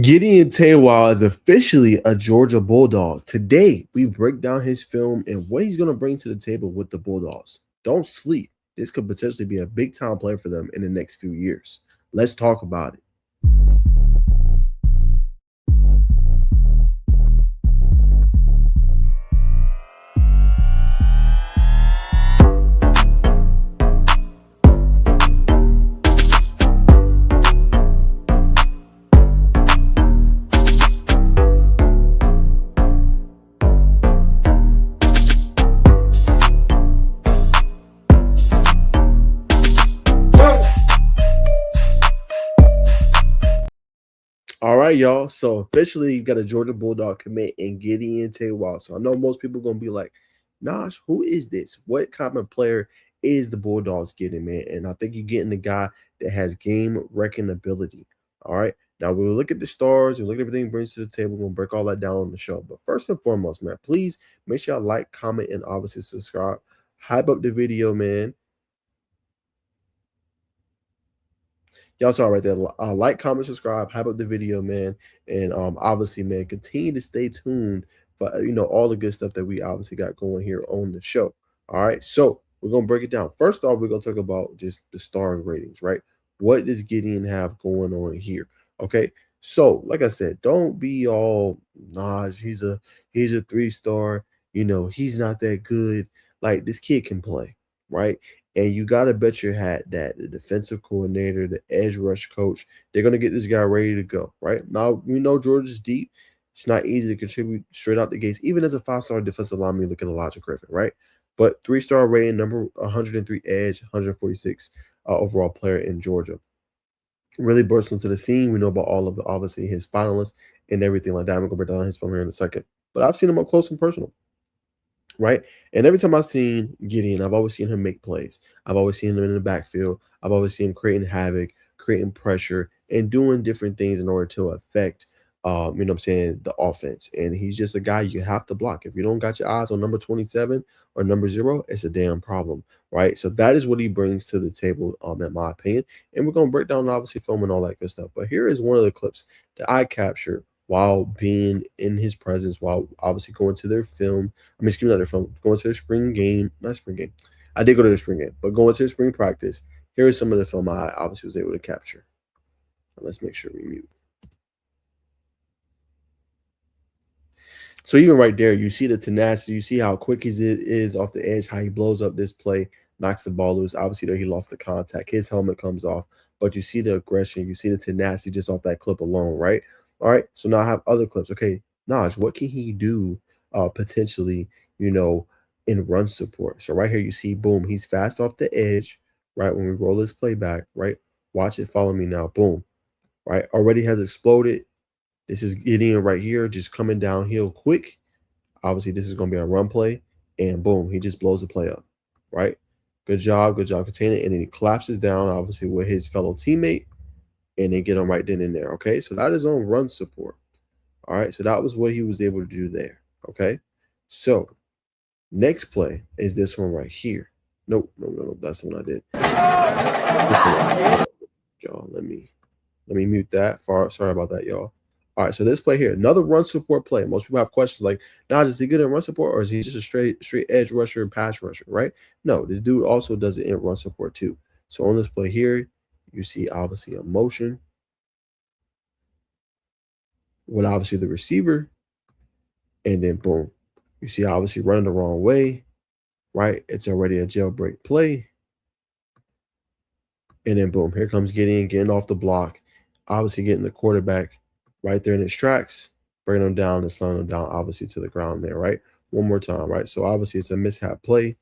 Gideon Taiwo is officially a Georgia Bulldog. Today, we break down his film and what he's going to bring to the table with the Bulldogs. Don't sleep. This could potentially be a big time player for them in the next few years. Let's talk about it. All right, y'all. So officially, you got a Georgia Bulldog commit in Gideon Taiwo. So I know most people are gonna be like, "Nash, who is this? What kind of player is the Bulldogs getting, man?" And I think you're getting the guy that has game wrecking ability. All right. Now we'll look at the stars and look at everything he brings to the table. We'll break all that down on the show. But first and foremost, man, please make sure y'all like, comment, and obviously subscribe. Hype up the video, man. Y'all saw right there. Like, comment, subscribe, hype up the video, man, and obviously, man, continue to stay tuned for all the good stuff that we obviously got going here on the show. All right, so we're gonna break it down. First off, we're gonna talk about just the star ratings, right? What does Gideon have going on here? Okay, so like I said, don't be all nah. He's a 3 star. He's not that good. Like this kid can play, right? And you got to bet your hat that the defensive coordinator, the edge rush coach, they're going to get this guy ready to go, right? Now, we know Georgia's deep. It's not easy to contribute straight out the gates, even as a 5-star defensive lineman, you look at Elijah Griffin, right? But 3-star rating, number 103 edge, 146 overall player in Georgia. Really burst into the scene. We know about all of the, obviously, his finalists and everything like that. I'm going to break down his film here in a second. But I've seen him up close and personal, right? And every time I've seen Gideon, I've always seen him make plays. I've always seen him in the backfield. I've always seen him creating havoc, creating pressure, and doing different things in order to affect, what I'm saying, the offense. And he's just a guy you have to block. If you don't got your eyes on number 27 or number 0, it's a damn problem, right? So that is what he brings to the table, in my opinion. And we're gonna break down obviously film and all that good stuff. But here is one of the clips that I captured while being in his presence, while obviously going to their film. I mean, excuse me, not their film, going to their spring game, not spring game. I did go to the spring game, but going to the spring practice. Here is some of the film I obviously was able to capture. Let's make sure we mute. So even right there, you see the tenacity, you see how quick he is off the edge, how he blows up this play, knocks the ball loose. Obviously, there he lost the contact. His helmet comes off, but you see the aggression, you see the tenacity just off that clip alone, right? All right. So now I have other clips. Okay, Naj, what can he do potentially, in run support? So right here, you see, boom, he's fast off the edge, right? When we roll this play back, right? Watch it, follow me now. Boom, right? Already has exploded. This is Gideon right here, just coming downhill quick. Obviously, this is going to be a run play, and boom, he just blows the play up, right? Good job containing it. And then he collapses down, obviously, with his fellow teammate, and they get him right then and there, okay? So that is on run support, all right? So that was what he was able to do there, okay? So next play is this one right here. Nope, no, that's the one I did. This one, y'all, let me mute that. Sorry about that, y'all. All right, so this play here, another run support play. Most people have questions like, "Nah, is he good in run support, or is he just a straight edge rusher and pass rusher?" Right? No, this dude also does it in run support too. So on this play here, you see obviously a motion with obviously the receiver, and then boom, you see obviously running the wrong way, right? It's already a jailbreak play, and then boom, here comes getting off the block, obviously getting the quarterback right there in his tracks, bringing him down and slowing him down, obviously, to the ground there, right? One more time, right? So obviously it's a mishap play.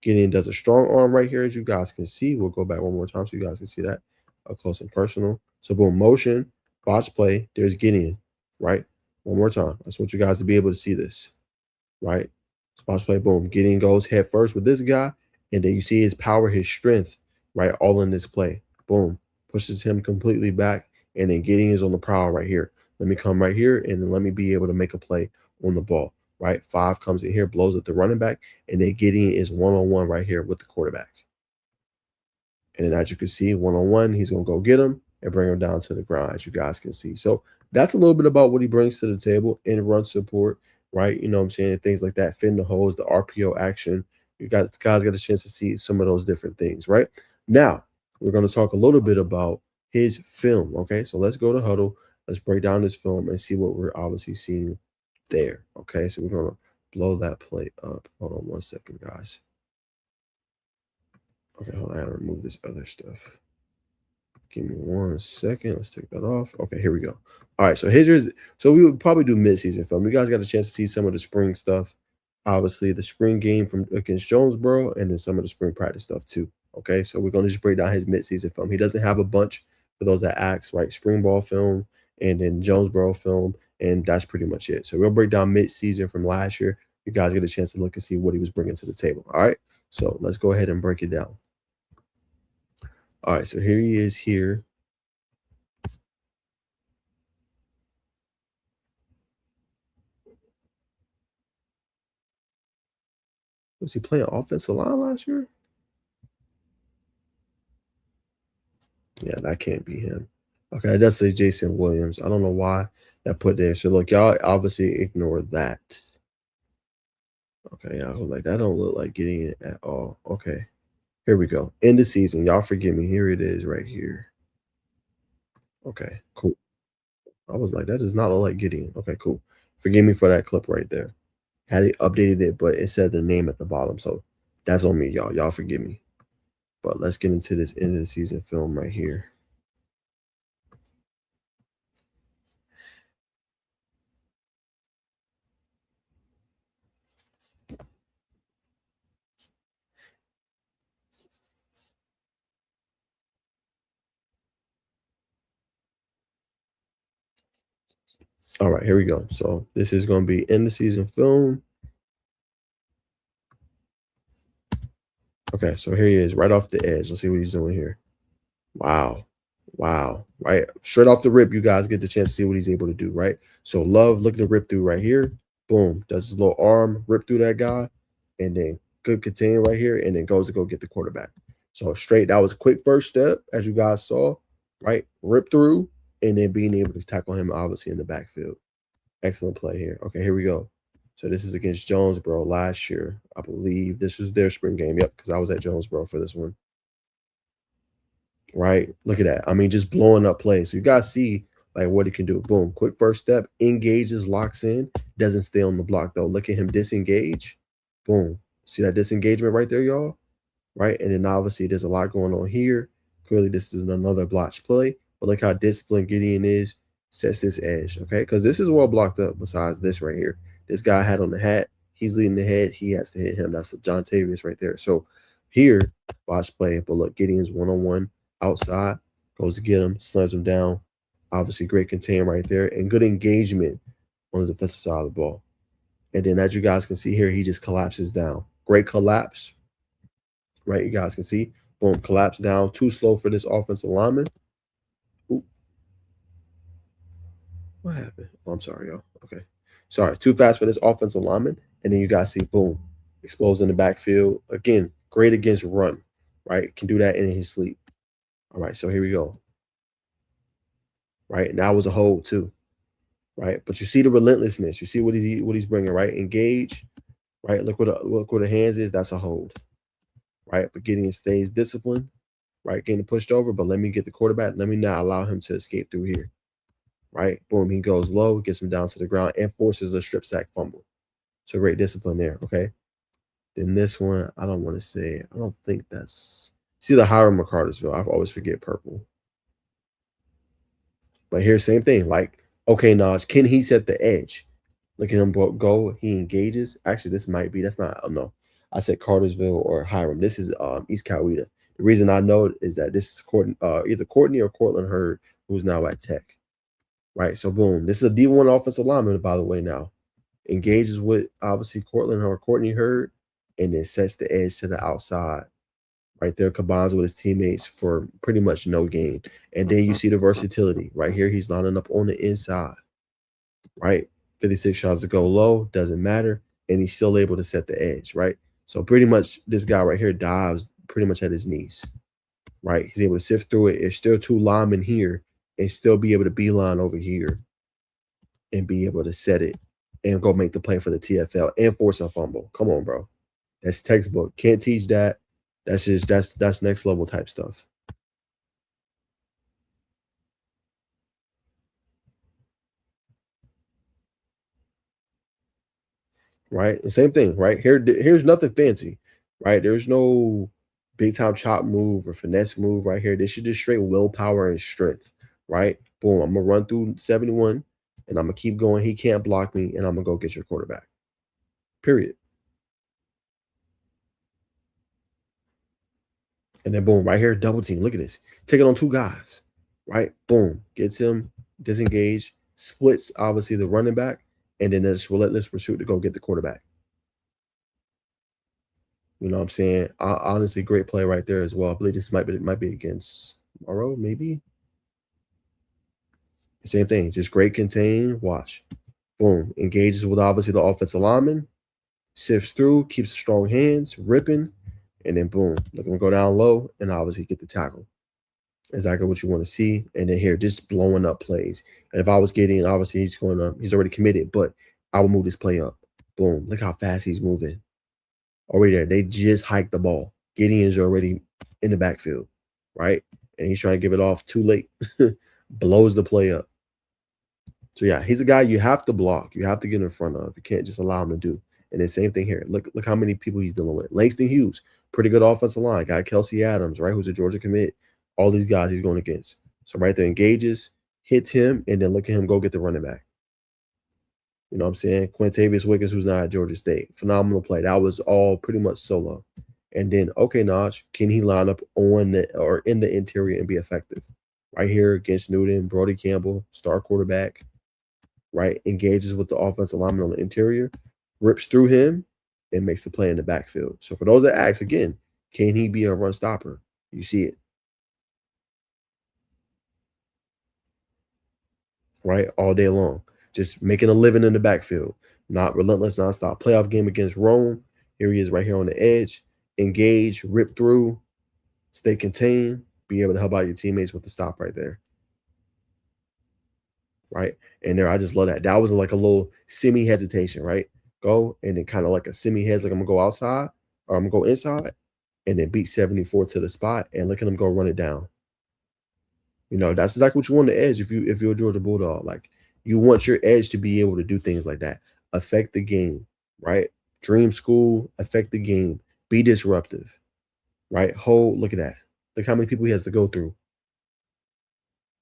Gideon does a strong arm right here, as you guys can see. We'll go back one more time so you guys can see that up close and personal. So boom, motion, botch play. There's Gideon, right? One more time. I just want you guys to be able to see this, right? Botch play, boom. Gideon goes head first with this guy, and then you see his power, his strength, right? All in this play. Boom. Pushes him completely back, and then Gideon is on the prowl right here. Let me come right here, and then let me be able to make a play on the ball, right? 5 comes in here, blows up the running back, and then Gideon is one-on-one right here with the quarterback. And then as you can see, one-on-one, he's going to go get him and bring him down to the ground, as you guys can see. So that's a little bit about what he brings to the table in run support, right? You know what I'm saying? Things like that, fin the holes, the RPO action. You guys got a chance to see some of those different things, right? Now, we're going to talk a little bit about his film. Okay, so let's go to huddle. Let's break down this film and see what we're obviously seeing there. Okay, so we're going to blow that play up. Hold on one second, guys. Okay, hold on. I gotta remove this other stuff. Give me one second. Let's take that off. Okay, here we go. All right, so here's so we would probably do midseason film. You guys got a chance to see some of the spring stuff. Obviously, the spring game from against Jonesboro, and then some of the spring practice stuff too. Okay, so we're gonna just break down his midseason film. He doesn't have a bunch for those that ask, right? Spring ball film and then Jonesboro film, and that's pretty much it. So we'll break down midseason from last year. You guys get a chance to look and see what he was bringing to the table. All right, so let's go ahead and break it down. All right, so here he is here. Was he playing offensive line last year? Yeah, that can't be him. Okay, that's a Jason Williams. I don't know why that put there. So look, y'all obviously ignore that. Okay, I was like, that don't look like getting it at all. Okay, here we go. End of season. Y'all forgive me. Here it is right here. Okay, cool. I was like, that does not look like Gideon. Okay, cool. Forgive me for that clip right there. Had it updated it, but it said the name at the bottom. So that's on me, y'all. Y'all forgive me. But let's get into this end of the season film right here. All right, here we go. So this is going to be end of season film. Okay, so here he is, right off the edge. Let's see what he's doing here. Wow. Wow. Right. Straight off the rip, you guys get the chance to see what he's able to do, right? So Love looking to rip through right here. Boom. Does his little arm rip through that guy. And then good contain right here. And then goes to go get the quarterback. So straight, that was a quick first step, as you guys saw, right? Rip through and then being able to tackle him obviously in the backfield. Excellent play here. Okay, here we go. So this is against Jonesboro last year. I believe this was their spring game. Yep, because I was at Jonesboro for this one. Right? Look at that. I mean, just blowing up plays. So you guys see like what he can do. Boom. Quick first step. Engages, locks in. Doesn't stay on the block though. Look at him disengage. Boom. See that disengagement right there, y'all? Right? And then obviously there's a lot going on here. Clearly, this is another blotch play. But look how disciplined Gideon is. Sets this edge. Okay. Because this is well blocked up besides this right here. This guy had on the hat. He's leading the head. He has to hit him. That's John Tavius right there. So here, watch play. But look, Gideon's one-on-one outside, goes to get him, slams him down. Obviously, great contain right there and good engagement on the defensive side of the ball. And then, as you guys can see here, he just collapses down. Great collapse, right? You guys can see, boom, collapse down. Too slow for this offensive lineman. Ooh, what happened? Oh, I'm sorry, y'all. Okay, sorry, too fast for this offensive lineman. And then you guys see, boom, explodes in the backfield. Again, great against run, right? Can do that in his sleep. All right, so here we go. Right, and that was a hold too. Right, but you see the relentlessness. You see what he's bringing. Right, engage. Right, look where the hands is. That's a hold. Right, but Gideon stays disciplined. Right, getting pushed over, but let me get the quarterback. Let me not allow him to escape through here. Right, boom, he goes low, gets him down to the ground, and forces a strip sack fumble. So great discipline there. Okay, then this one, I don't want to say. I don't think that's. See the Hiram McCartersville. I always forget purple. But here's same thing. Like, okay, Naj, can he set the edge? Look at him go. He engages. Actually, this might be. That's not. Oh no, I said Cartersville or Hiram. This is East Coweta. The reason I know it is that this is either Courtney or Cortland Hurd, who's now at Tech. Right. So boom. This is a D1 offensive lineman, by the way. Now engages with obviously Cortland or Courtney Hurd, and then sets the edge to the outside. Right there, combines with his teammates for pretty much no gain. And then you see the versatility right here. He's lining up on the inside, right? 56 shots to go low, doesn't matter. And he's still able to set the edge, right? So pretty much this guy right here dives pretty much at his knees, right? He's able to sift through it. There's still two linemen here and still be able to beeline over here, and be able to set it and go make the play for the TFL and force a fumble. Come on, bro. That's textbook. Can't teach that. That's just that's next level type stuff. Right? The same thing, right? Here's nothing fancy, right? There's no big time chop move or finesse move right here. This is just straight willpower and strength, right? Boom. I'm gonna run through 71 and I'm gonna keep going. He can't block me, and I'm gonna go get your quarterback. Period. And then boom, right here, double team. Look at this. Take it on two guys. Right? Boom. Gets him disengaged, splits obviously the running back, and then there's relentless pursuit to go get the quarterback. You know what I'm saying? Honestly, great play right there as well. I believe this might be against tomorrow, maybe. Same thing, just great contain. Watch. Boom. Engages with obviously the offensive lineman, sifts through, keeps strong hands, ripping, and then boom. Look him go down low and obviously get the tackle. Exactly what you want to see. And then here, just blowing up plays. And if I was getting, obviously he's already committed, but I will move this play up. Boom. Look how fast he's moving. Already there. They just hiked the ball. Gideon's already in the backfield, right? And he's trying to give it off too late. Blows the play up. So yeah, he's a guy you have to block. You have to get in front of. You can't just allow him to do. And the same thing here. Look how many people he's dealing with. Langston Hughes, pretty good offensive line. Got Kelsey Adams, right? Who's a Georgia commit. All these guys he's going against. So right there, engages, hits him, and then look at him go get the running back. You know what I'm saying? Quintavious Wiggins, who's not at Georgia State. Phenomenal play. That was all pretty much solo. And then, okay, Notch, can he line up on the or in the interior and be effective? Right here against Newton, Brody Campbell, star quarterback, right? Engages with the offensive lineman on the interior, rips through him, and makes the play in the backfield. So for those that ask, again, can he be a run stopper? You see it, right? All day long. Just making a living in the backfield. Not relentless, nonstop. Playoff game against Rome. Here he is right here on the edge. Engage, rip through, stay contained, be able to help out your teammates with the stop right there. Right. And there, I just love that. That was like a little semi hesitation, right? Go and then kind of like a semi heads, like I'm gonna go outside or I'm gonna go inside and then beat 74 to the spot and look at them go run it down. You know, that's exactly what you want the edge if you're a Georgia Bulldog. Like you want your edge to be able to do things like that, affect the game, right? Dream school, affect the game, be disruptive, right? Hold, look at that. Look how many people he has to go through.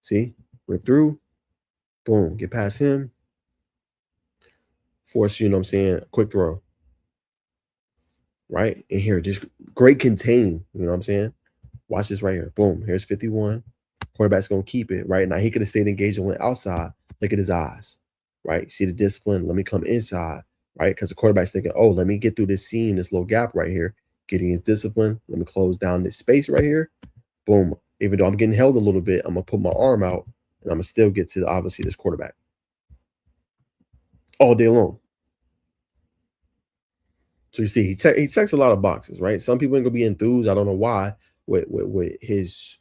See, went through, boom, get past him, force, you know what I'm saying, quick throw, right? And here, just great contain, you know what I'm saying? Watch this right here. Boom, here's 51. Quarterback's gonna keep it, right? Now he could have stayed engaged and went outside. Look at his eyes, right? See the discipline. Let me come inside, right? Because the quarterback's thinking, oh, let me get through this seam, this little gap right here, getting his discipline. Let me close down this space right here. Boom. Even though I'm getting held a little bit, I'm gonna put my arm out and I'm gonna still get to obviously this quarterback all day long. So you see, he checks a lot of boxes, right? Some people ain't gonna be enthused. I don't know why with his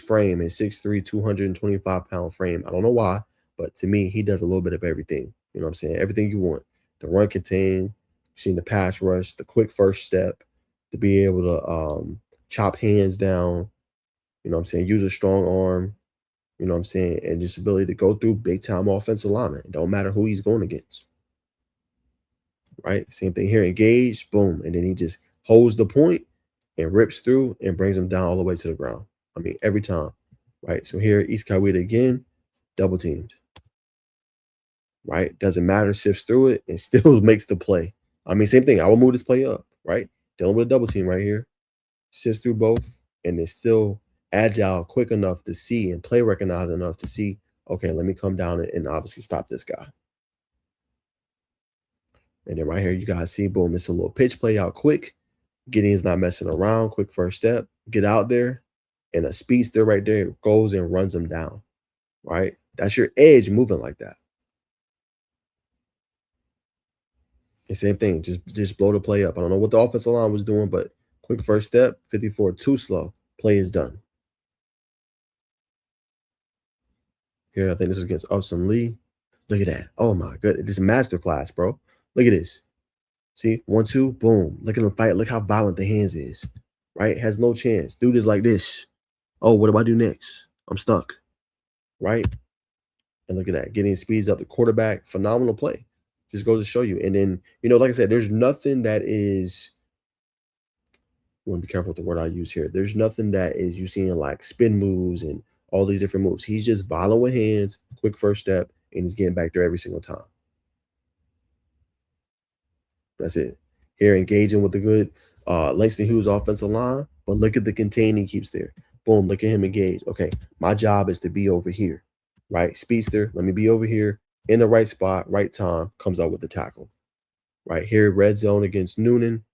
frame, his 6'3", 225-pound frame. I don't know why, but to me, he does a little bit of everything. You know what I'm saying? Everything you want. The run contain, seeing the pass rush, the quick first step, to be able to chop hands down, you know what I'm saying, use a strong arm, you know what I'm saying, and just ability to go through big time offensive linemen. It don't matter who he's going against. Right? Same thing here. Engage, boom. And then he just holds the point and rips through and brings him down all the way to the ground. I mean, every time. Right? So here, East Kawita again, double teamed. Right? Doesn't matter, sifts through it and still makes the play. I mean, same thing. I will move this play up, right? Dealing with a double team right here. Sifts through both and is still agile, quick enough to see and play recognize enough to see, okay, let me come down and obviously stop this guy. And then right here, you guys see, boom, it's a little pitch play out quick. Gideon's not messing around. Quick first step. Get out there. And a speedster right there goes and runs him down. Right? That's your edge moving like that. The same thing. Just blow the play up. I don't know what the offensive line was doing, but quick first step, 54, too slow. Play is done. Here, I think this is against Upson Lee. Look at that. Oh my goodness. This is masterclass, bro. Look at this. See, 1, 2, boom. Look at him fight. Look how violent the hands is. Right? Has no chance. Dude is like this. Oh, what do I do next? I'm stuck. Right? And look at that. Getting speeds up the quarterback. Phenomenal play. Just goes to show you. And then, like I said, there's nothing that is, I want to be careful with the word I use here. There's nothing that is you seeing like spin moves and all these different moves. He's just violent with hands, quick first step, and he's getting back there every single time. That's it. Here engaging with the good Langston Hughes offensive line, but look at the contain he keeps there. Boom, look at him engage. Okay, my job is to be over here, right? Speedster, let me be over here in the right spot, right time, comes out with the tackle. Right here, red zone against Noonan,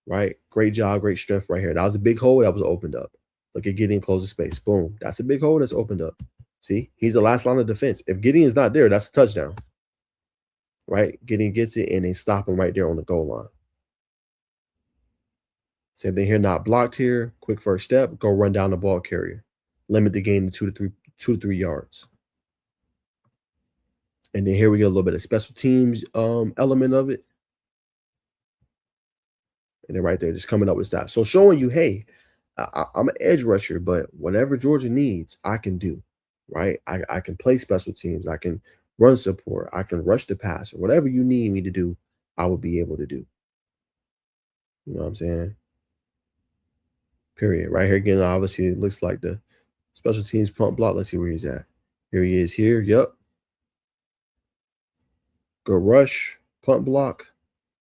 right? Great job, great strength right here. That was a big hole that was opened up. Look at Gideon close the space. Boom. That's a big hole that's opened up. See, he's the last line of defense. If Gideon's not there, that's a touchdown. Right? Gideon gets it and they stop him right there on the goal line. Same thing here, not blocked here. Quick first step, go run down the ball carrier. Limit the game to 2 to 3 yards. And then here we get a little bit of special teams element of it. And then right there, just coming up with that. So showing you, hey, I'm an edge rusher, but whatever Georgia needs, I can do. Right? I can play special teams. I can run support. I can rush the passer. Whatever you need me to do, I will be able to do. You know what I'm saying? Period. Right here again, obviously, it looks like the special teams pump block. Let's see where he's at. Here he is here. Yep. Good rush, punt block.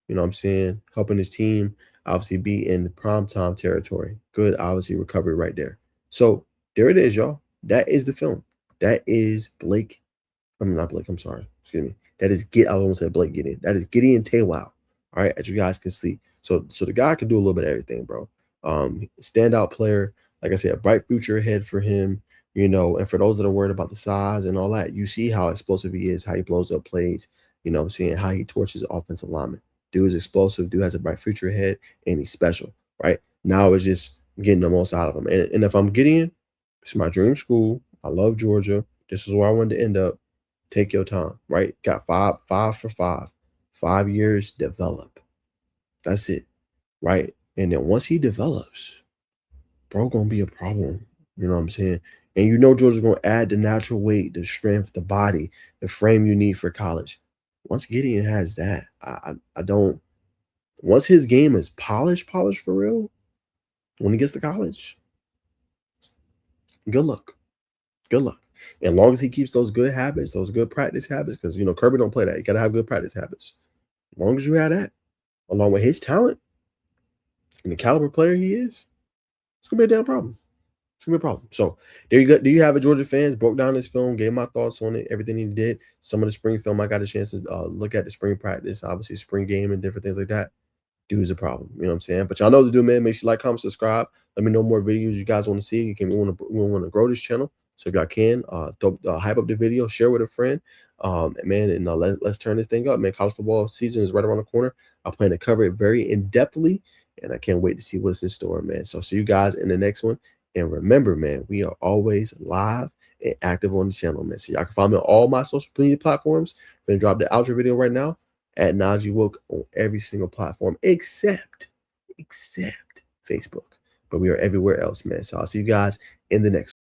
You know what I'm saying? Helping his team obviously be in prime time territory. Good, obviously, recovery right there. So there it is, y'all. That is the film. That is Blake. I'm not Blake. I'm sorry. Excuse me. That is I almost said Blake Gideon. That is Gideon Taiwo. All right, as you guys can see. So the guy can do a little bit of everything, bro. Standout player. Like I said, a bright future ahead for him. And for those that are worried about the size and all that, you see how explosive he is, how he blows up plays. You know what I'm saying? How he torches offensive linemen. Dude is explosive. Dude has a bright future ahead, and he's special, right? Now it's just getting the most out of him. And if I'm Gideon, it's my dream school. I love Georgia. This is where I wanted to end up. Take your time, right? Got five for five. 5 years, develop. That's it, right? And then once he develops, bro, gonna be a problem. You know what I'm saying? And Georgia's gonna add the natural weight, the strength, the body, the frame you need for college. Once Gideon has that, I don't. Once his game is polished for real, when he gets to college, good luck. Good luck. And as long as he keeps those good habits, those good practice habits, because Kirby don't play that. You gotta have good practice habits. As long as you have that, along with his talent and the caliber player he is, it's gonna be a damn problem. It's gonna be a problem. So there you go. Do you have it, Georgia fans? Broke down this film, gave my thoughts on it, everything he did. Some of the spring film, I got a chance to look at the spring practice, obviously spring game and different things like that. Dude's a problem. You know what I'm saying? But y'all know the do, man. Make sure you like, comment, subscribe. Let me know more videos you guys want to see. We want to grow this channel. So if y'all can, hype up the video, share with a friend. And let's turn this thing up, man. College football season is right around the corner. I plan to cover it very in-depthly, and I can't wait to see what's in store, man. So see you guys in the next one. And remember, man, we are always live and active on the channel, man. So y'all can follow me on all my social media platforms. I'm going to drop the outro video right now at Najee Woke on every single platform except Facebook. But we are everywhere else, man. So I'll see you guys in the next one.